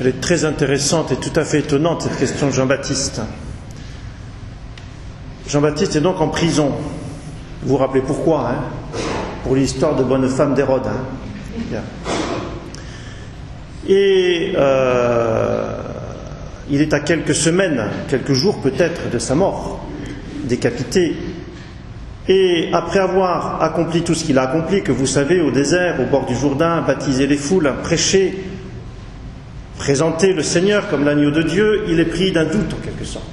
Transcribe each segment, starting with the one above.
Elle est très intéressante et tout à fait étonnante, cette question de Jean-Baptiste. Jean-Baptiste est donc en prison. Vous vous rappelez pourquoi, hein? Pour l'histoire de bonne femme d'Hérode. Hein? Bien. Et il est à quelques semaines, quelques jours peut-être, de sa mort, décapité. Et après avoir accompli tout ce qu'il a accompli, que vous savez, au désert, au bord du Jourdain, baptiser les foules, prêcher, présenter le Seigneur comme l'agneau de Dieu, il est pris d'un doute en quelque sorte.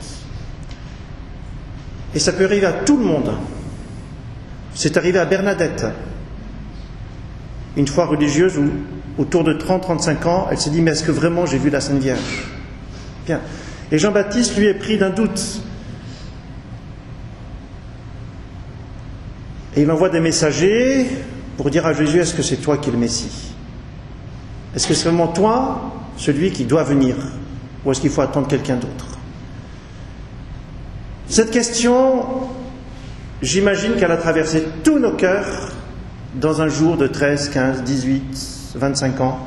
Et ça peut arriver à tout le monde. C'est arrivé à Bernadette, une foi religieuse où, autour de 30-35 ans, elle s'est dit « Mais est-ce que vraiment j'ai vu la Sainte Vierge ?» Bien. Et Jean-Baptiste, lui, est pris d'un doute. Et il envoie des messagers pour dire à Jésus « Est-ce que c'est toi qui es le Messie ? Est-ce que c'est vraiment toi, celui qui doit venir ? Ou est-ce qu'il faut attendre quelqu'un d'autre ?» Cette question, j'imagine qu'elle a traversé tous nos cœurs dans un jour de 13, 15, 18, 25 ans,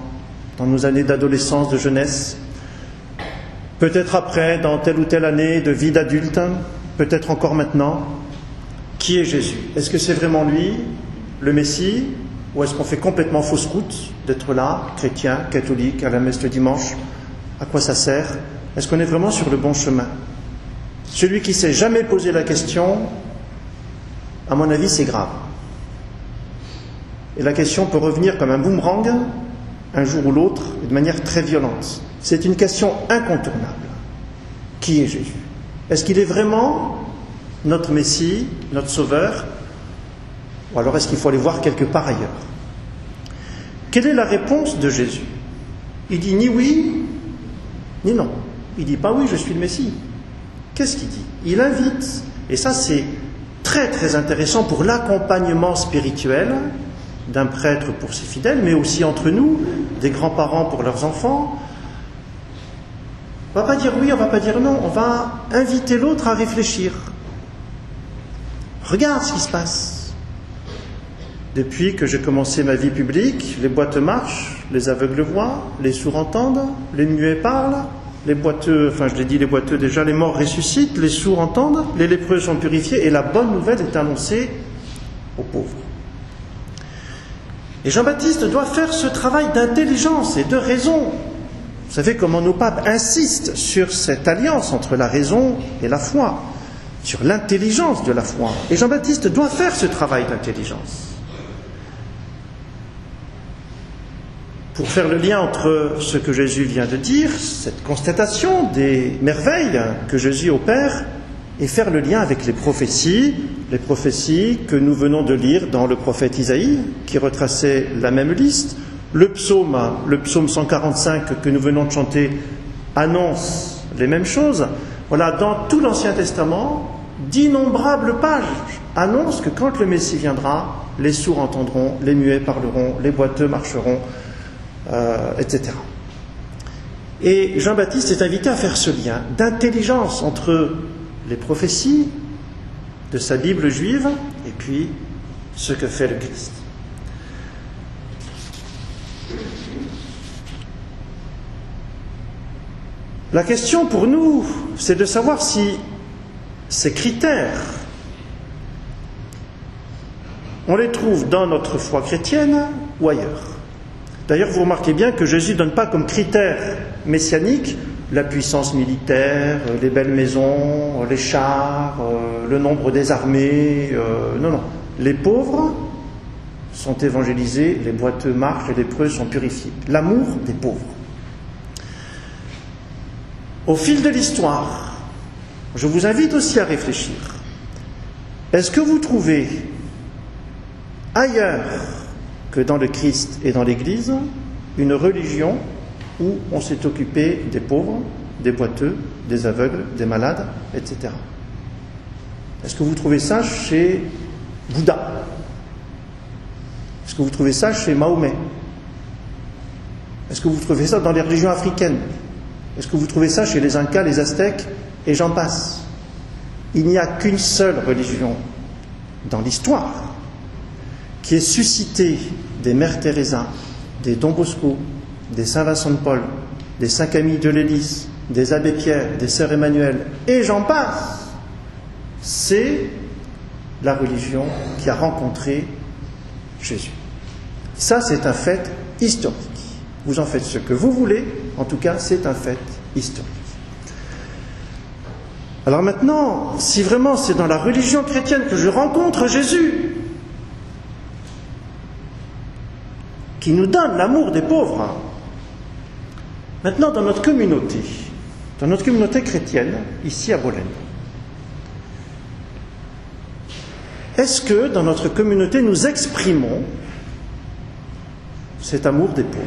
dans nos années d'adolescence, de jeunesse, peut-être après, dans telle ou telle année de vie d'adulte, peut-être encore maintenant. Qui est Jésus ? Est-ce que c'est vraiment lui, le Messie, ou est-ce qu'on fait complètement fausse route d'être là, chrétien, catholique, à la messe le dimanche ? À quoi ça sert ? Est-ce qu'on est vraiment sur le bon chemin ? Celui qui ne s'est jamais posé la question, à mon avis, c'est grave. Et la question peut revenir comme un boomerang, un jour ou l'autre, et de manière très violente. C'est une question incontournable. Qui est Jésus ? Est-ce qu'il est vraiment notre Messie, notre Sauveur ? Ou alors est-ce qu'il faut aller voir quelque part ailleurs ? Quelle est la réponse de Jésus ? Il dit ni oui, ni non. Il dit pas oui, je suis le Messie. Qu'est-ce qu'il dit ? Il invite, et ça c'est très très intéressant pour l'accompagnement spirituel d'un prêtre pour ses fidèles, mais aussi entre nous, des grands-parents pour leurs enfants. On ne va pas dire oui, on ne va pas dire non, on va inviter l'autre à réfléchir. Regarde ce qui se passe. Depuis que j'ai commencé ma vie publique, les boiteux marchent, les aveugles voient, les sourds entendent, les muets parlent, les boiteux, enfin je l'ai dit, les boiteux déjà, les morts ressuscitent, les sourds entendent, les lépreux sont purifiés, et la bonne nouvelle est annoncée aux pauvres. Et Jean-Baptiste doit faire ce travail d'intelligence et de raison. Vous savez comment nos papes insistent sur cette alliance entre la raison et la foi, sur l'intelligence de la foi. Et Jean-Baptiste doit faire ce travail d'intelligence. Pour faire le lien entre ce que Jésus vient de dire, cette constatation des merveilles que Jésus opère, et faire le lien avec les prophéties que nous venons de lire dans le prophète Isaïe, qui retraçait la même liste. Le psaume 145 que nous venons de chanter annonce les mêmes choses. Voilà, dans tout l'Ancien Testament, d'innombrables pages annoncent que quand le Messie viendra, les sourds entendront, les muets parleront, les boiteux marcheront, etc. Et Jean-Baptiste est invité à faire ce lien d'intelligence entre les prophéties de sa Bible juive et puis ce que fait le Christ. La question pour nous, c'est de savoir si ces critères, on les trouve dans notre foi chrétienne ou ailleurs. D'ailleurs, vous remarquez bien que Jésus ne donne pas comme critère messianique la puissance militaire, les belles maisons, les chars, le nombre des armées. Non. Les pauvres sont évangélisés, les boiteux marchent, les lépreux sont purifiés. L'amour des pauvres. Au fil de l'histoire, je vous invite aussi à réfléchir. Est-ce que vous trouvez ailleurs que dans le Christ et dans l'Église une religion où on s'est occupé des pauvres, des boiteux, des aveugles, des malades, etc. Est-ce que vous trouvez ça chez Bouddha ? Est-ce que vous trouvez ça chez Mahomet ? Est-ce que vous trouvez ça dans les religions africaines ? Est-ce que vous trouvez ça chez les Incas, les Aztèques, et j'en passe ? Il n'y a qu'une seule religion dans l'histoire qui ait suscité des Mères Teresa, des Don Bosco, des Saint Vincent de Paul, des 5 amis de l'Église, des abbés Pierre, des sœurs Emmanuel, et j'en passe, c'est la religion qui a rencontré Jésus. Ça, c'est un fait historique. Vous en faites ce que vous voulez, en tout cas, c'est un fait historique. Alors maintenant, si vraiment c'est dans la religion chrétienne que je rencontre Jésus, qui nous donne l'amour des pauvres, maintenant dans notre communauté chrétienne, ici à Bolène, est-ce que dans notre communauté nous exprimons cet amour des pauvres?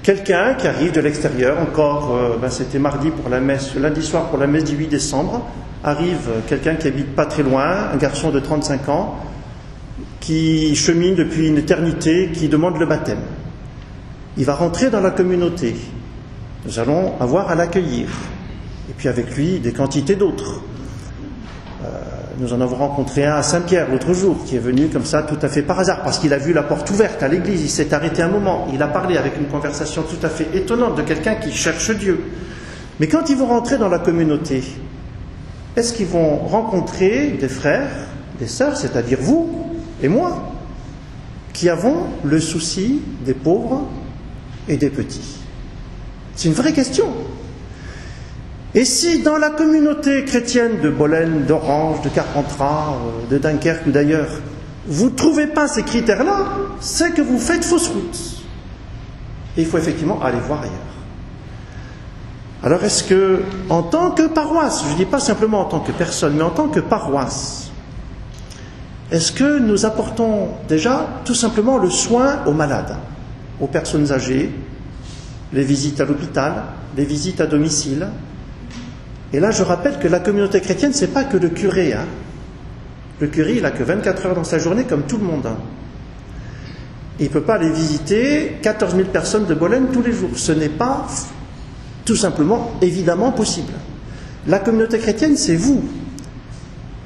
Quelqu'un qui arrive de l'extérieur, encore, c'était mardi pour la messe, lundi soir pour la messe du 8 décembre, arrive quelqu'un qui habite pas très loin, un garçon de 35 ans, qui chemine depuis une éternité, qui demande le baptême. Il va rentrer dans la communauté. Nous allons avoir à l'accueillir. Et puis avec lui, des quantités d'autres. Nous en avons rencontré un à Saint-Pierre l'autre jour, qui est venu comme ça tout à fait par hasard, parce qu'il a vu la porte ouverte à l'église, il s'est arrêté un moment, il a parlé avec une conversation tout à fait étonnante de quelqu'un qui cherche Dieu. Mais quand ils vont rentrer dans la communauté, est-ce qu'ils vont rencontrer des frères, des sœurs, c'est-à-dire vous et moi, qui avons le souci des pauvres et des petits? C'est une vraie question. Et si dans la communauté chrétienne de Bolène, d'Orange, de Carpentras, de Dunkerque ou d'ailleurs, vous ne trouvez pas ces critères-là, c'est que vous faites fausse route. Et il faut effectivement aller voir ailleurs. Alors est-ce que, en tant que paroisse, je ne dis pas simplement en tant que personne, mais en tant que paroisse, est-ce que nous apportons déjà tout simplement le soin aux malades, aux personnes âgées, les visites à l'hôpital, les visites à domicile? Et là, je rappelle que la communauté chrétienne, ce n'est pas que le curé. Le curé, il n'a que 24 heures dans sa journée, comme tout le monde. Il ne peut pas aller visiter 14 000 personnes de Bolène tous les jours. Ce n'est pas, tout simplement, évidemment possible. La communauté chrétienne, c'est vous.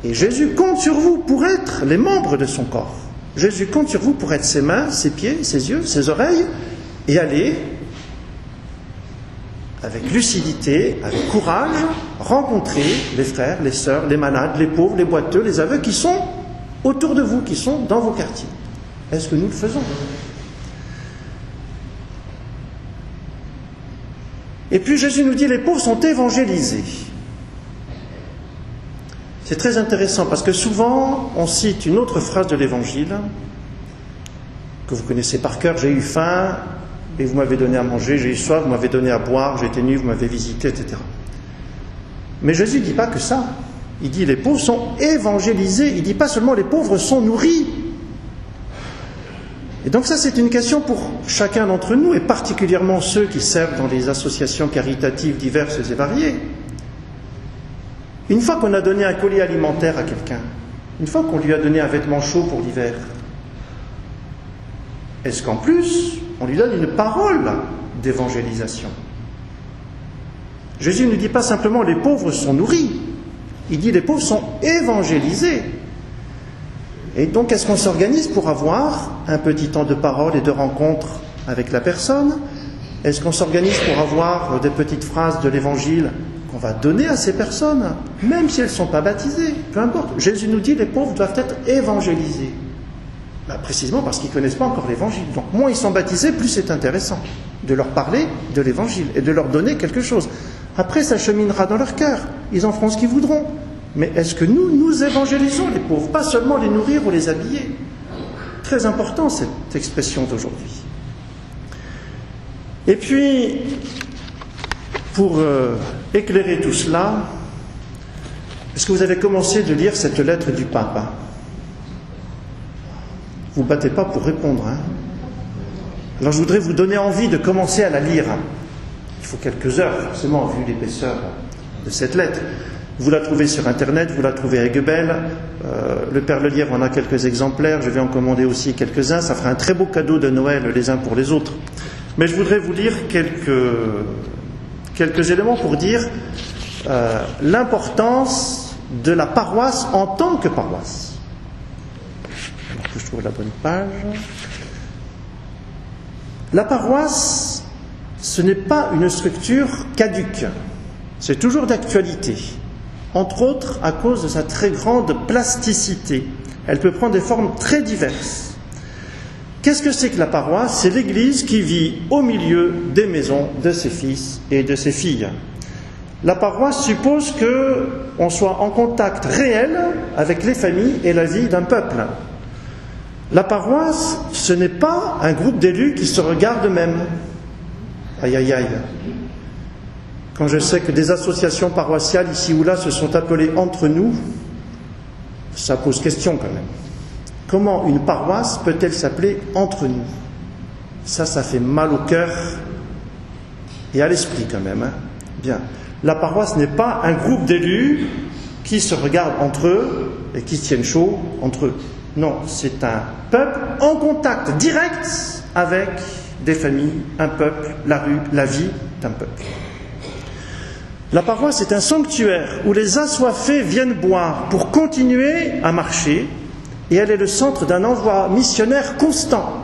Et Jésus compte sur vous pour être les membres de son corps. Jésus compte sur vous pour être ses mains, ses pieds, ses yeux, ses oreilles, et aller avec lucidité, avec courage, rencontrer les frères, les sœurs, les malades, les pauvres, les boiteux, les aveugles qui sont autour de vous, qui sont dans vos quartiers. Est-ce que nous le faisons? Et puis Jésus nous dit, les pauvres sont évangélisés. C'est très intéressant parce que souvent on cite une autre phrase de l'Évangile que vous connaissez par cœur, j'ai eu faim et vous m'avez donné à manger, j'ai eu soif, vous m'avez donné à boire, j'ai été nu, vous m'avez visité, etc. Mais Jésus ne dit pas que ça. Il dit les pauvres sont évangélisés. Il ne dit pas seulement les pauvres sont nourris. Et donc ça, c'est une question pour chacun d'entre nous, et particulièrement ceux qui servent dans les associations caritatives diverses et variées. Une fois qu'on a donné un colis alimentaire à quelqu'un, une fois qu'on lui a donné un vêtement chaud pour l'hiver, est-ce qu'en plus, on lui donne une parole d'évangélisation? Jésus ne dit pas simplement les pauvres sont nourris, il dit les pauvres sont évangélisés. Et donc, est-ce qu'on s'organise pour avoir un petit temps de parole et de rencontre avec la personne? Est-ce qu'on s'organise pour avoir des petites phrases de l'Évangile qu'on va donner à ces personnes, même si elles ne sont pas baptisées? Peu importe. Jésus nous dit les pauvres doivent être évangélisés. Précisément parce qu'ils ne connaissent pas encore l'Évangile. Donc, moins ils sont baptisés, plus c'est intéressant de leur parler de l'Évangile et de leur donner quelque chose. Après, ça cheminera dans leur cœur. Ils en feront ce qu'ils voudront. Mais est-ce que nous évangélisons les pauvres, pas seulement les nourrir ou les habiller? Très important cette expression d'aujourd'hui. Et puis, pour éclairer tout cela, est-ce que vous avez commencé de lire cette lettre du pape? Vous ne battez pas pour répondre. Alors je voudrais vous donner envie de commencer à la lire. Il faut quelques heures, forcément, vu l'épaisseur de cette lettre. Vous la trouvez sur Internet, vous la trouvez à Guebel. Le Père Lelièvre en a quelques exemplaires, je vais en commander aussi quelques-uns. Ça fera un très beau cadeau de Noël les uns pour les autres. Mais je voudrais vous lire quelques éléments pour dire l'importance de la paroisse en tant que paroisse. Alors que je trouve la bonne page. La paroisse, ce n'est pas une structure caduque, c'est toujours d'actualité, entre autres à cause de sa très grande plasticité. Elle peut prendre des formes très diverses. Qu'est-ce que c'est que la paroisse? C'est l'Église qui vit au milieu des maisons de ses fils et de ses filles. La paroisse suppose qu'on soit en contact réel avec les familles et la vie d'un peuple. La paroisse, ce n'est pas un groupe d'élus qui se regardent eux-mêmes. Aïe, aïe, aïe. Quand je sais que des associations paroissiales ici ou là se sont appelées entre nous, ça pose question quand même. Comment une paroisse peut-elle s'appeler entre nous? Ça fait mal au cœur et à l'esprit quand même. Bien. La paroisse n'est pas un groupe d'élus qui se regardent entre eux et qui se tiennent chaud entre eux. Non, c'est un peuple en contact direct avec des familles, un peuple, la rue, la vie d'un peuple. La paroisse est un sanctuaire où les assoiffés viennent boire pour continuer à marcher, et elle est le centre d'un envoi missionnaire constant.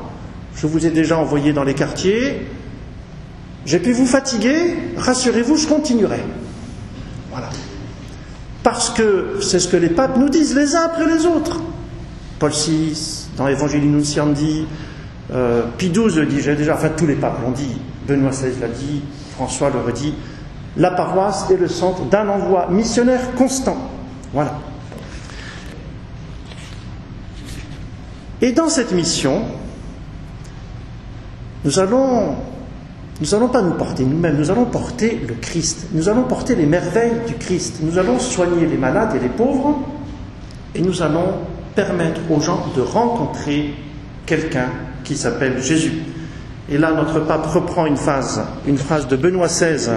Je vous ai déjà envoyé dans les quartiers. J'ai pu vous fatiguer, rassurez-vous, je continuerai. Voilà. Parce que c'est ce que les papes nous disent les uns après les autres. Paul VI, dans Evangelii Nunciandi, Pie XII le dit, j'ai déjà, enfin tous les papes l'ont dit, Benoît XVI l'a dit, François le redit, la paroisse est le centre d'un envoi missionnaire constant. Voilà. Et dans cette mission, nous allons pas nous porter nous-mêmes, nous allons porter le Christ. Nous allons porter les merveilles du Christ. Nous allons soigner les malades et les pauvres, et nous allons permettre aux gens de rencontrer quelqu'un qui s'appelle Jésus. Et là, notre pape reprend une phrase de Benoît XVI,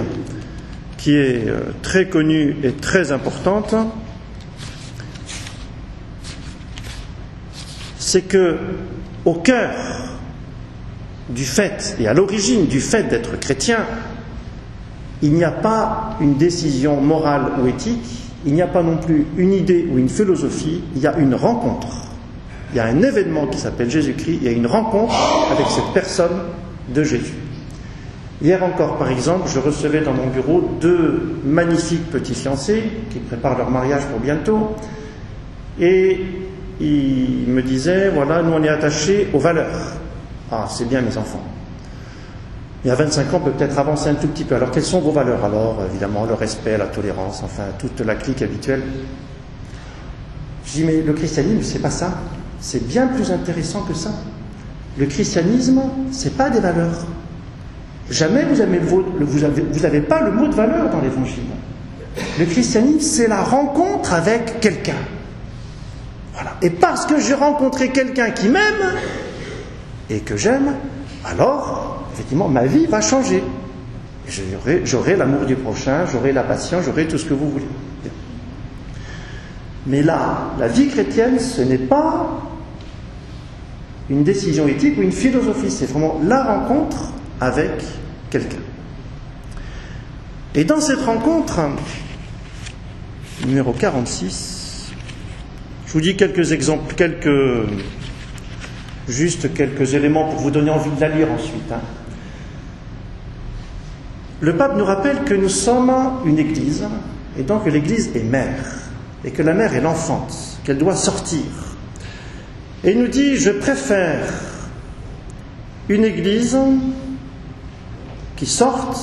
qui est très connue et très importante. C'est que, au cœur du fait, et à l'origine du fait d'être chrétien, il n'y a pas une décision morale ou éthique, il n'y a pas non plus une idée ou une philosophie, il y a une rencontre. Il y a un événement qui s'appelle Jésus-Christ, il y a une rencontre avec cette personne de Jésus. Hier encore, par exemple, je recevais dans mon bureau 2 magnifiques petits fiancés qui préparent leur mariage pour bientôt, et ils me disaient, voilà, nous on est attachés aux valeurs. Ah, c'est bien mes enfants. Il y a 25 ans, on peut peut-être avancer un tout petit peu. Alors, quelles sont vos valeurs? Alors, évidemment, le respect, la tolérance, enfin, toute la clique habituelle. Je dis, mais le christianisme, c'est pas ça. C'est bien plus intéressant que ça. Le christianisme, c'est pas des valeurs. Jamais vous n'avez pas le mot de valeur dans l'Évangile. Le christianisme, c'est la rencontre avec quelqu'un. Voilà. Et parce que j'ai rencontré quelqu'un qui m'aime et que j'aime, alors, effectivement, ma vie va changer. J'aurai l'amour du prochain, j'aurai la patience, j'aurai tout ce que vous voulez. Mais là, la vie chrétienne, ce n'est pas une décision éthique ou une philosophie, c'est vraiment la rencontre avec quelqu'un. Et dans cette rencontre, numéro 46, je vous dis quelques exemples, juste quelques éléments pour vous donner envie de la lire ensuite. Le pape nous rappelle que nous sommes une église, et donc que l'église est mère, et que la mère est l'enfante, qu'elle doit sortir. Et il nous dit, je préfère une église qui sorte,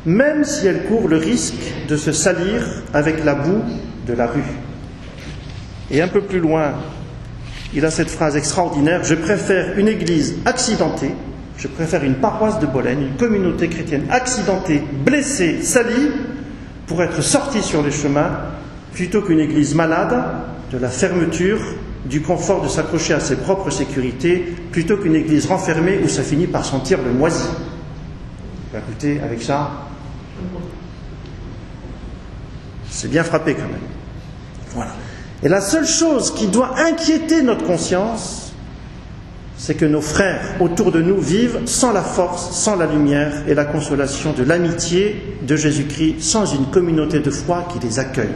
même si elle court le risque de se salir avec la boue de la rue. Et un peu plus loin, il a cette phrase extraordinaire, je préfère une église accidentée, je préfère une paroisse de Bolène, une communauté chrétienne accidentée, blessée, salie, pour être sortie sur les chemins, plutôt qu'une église malade, de la fermeture, du confort de s'accrocher à ses propres sécurités, plutôt qu'une église renfermée où ça finit par sentir le moisi. Écoutez, avec ça, c'est bien frappé quand même. Voilà. Et la seule chose qui doit inquiéter notre conscience, c'est que nos frères autour de nous vivent sans la force, sans la lumière et la consolation de l'amitié de Jésus-Christ, sans une communauté de foi qui les accueille.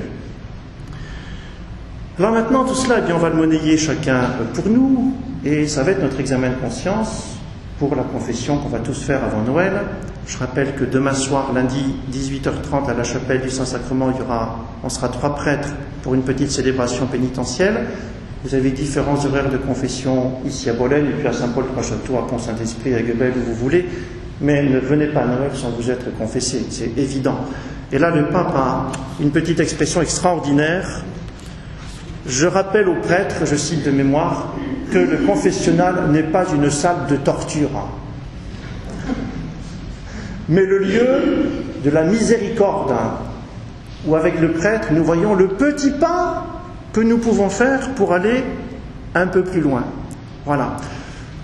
Alors maintenant, tout cela, eh bien, on va le monnayer chacun pour nous, et ça va être notre examen de conscience pour la confession qu'on va tous faire avant Noël. Je rappelle que demain soir, lundi, 18h30, à la chapelle du Saint-Sacrement, on sera 3 prêtres pour une petite célébration pénitentielle. Vous avez différents horaires de confession ici à Bologne, et puis à Saint-Paul-Trois-Châteaux, à Pont-Saint-Esprit, à Guebel, où vous voulez. Mais ne venez pas à Noël sans vous être confessé, c'est évident. Et là, le pape a une petite expression extraordinaire. Je rappelle aux prêtres, je cite de mémoire, que le confessionnal n'est pas une salle de torture, mais le lieu de la miséricorde, où avec le prêtre, nous voyons le petit pas que nous pouvons faire pour aller un peu plus loin. Voilà.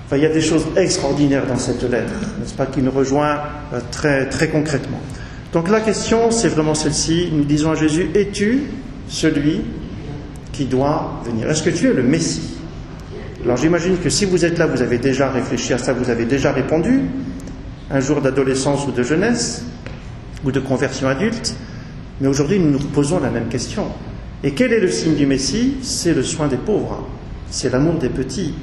Enfin, il y a des choses extraordinaires dans cette lettre, n'est-ce pas, qui nous rejoint très, très concrètement. Donc la question, c'est vraiment celle-ci. Nous disons à Jésus, es-tu celui qui doit venir? Est-ce que tu es le Messie? Alors j'imagine que si vous êtes là, vous avez déjà réfléchi à ça, vous avez déjà répondu, un jour d'adolescence ou de jeunesse, ou de conversion adulte, mais aujourd'hui nous nous posons la même question. Et quel est le signe du Messie? C'est le soin des pauvres, c'est l'amour des petits.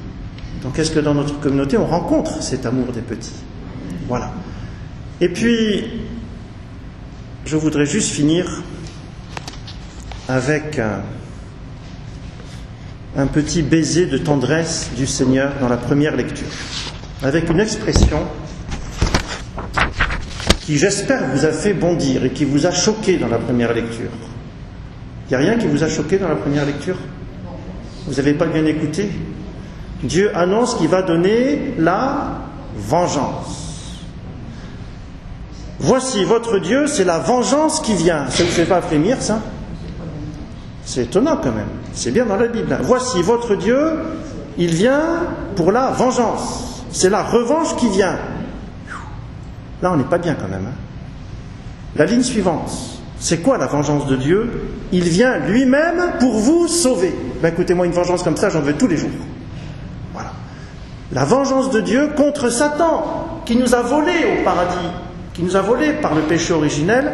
Donc est-ce que dans notre communauté on rencontre cet amour des petits? Voilà. Et puis, je voudrais juste finir avec un petit baiser de tendresse du Seigneur dans la première lecture, avec une expression qui, j'espère, vous a fait bondir et qui vous a choqué dans la première lecture. Il n'y a rien qui vous a choqué dans la première lecture? Vous n'avez pas bien écouté? Dieu annonce qu'il va donner la vengeance. Voici votre Dieu, c'est la vengeance qui vient. Ça ne vous fait pas frémir, ça? C'est étonnant quand même. C'est bien dans la Bible. Voici votre Dieu, il vient pour la vengeance. C'est la revanche qui vient. Là, on n'est pas bien quand même. La ligne suivante, c'est quoi la vengeance de Dieu? Il vient lui-même pour vous sauver. Ben, écoutez-moi, une vengeance comme ça, j'en veux tous les jours. Voilà. La vengeance de Dieu contre Satan, qui nous a volés au paradis, qui nous a volés par le péché originel.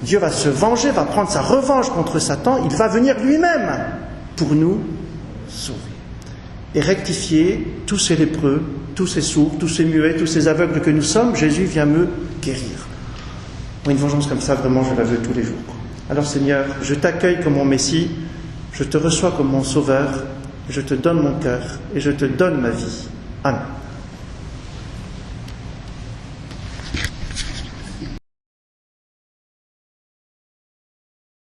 Dieu va se venger, va prendre sa revanche contre Satan. Il va venir lui-même pour nous sauver. Et rectifier tous ces lépreux, tous ces sourds, tous ces muets, tous ces aveugles que nous sommes. Jésus vient me guérir. Une vengeance comme ça, vraiment, je la veux tous les jours. Alors Seigneur, je t'accueille comme mon Messie, je te reçois comme mon Sauveur, je te donne mon cœur et je te donne ma vie. Amen.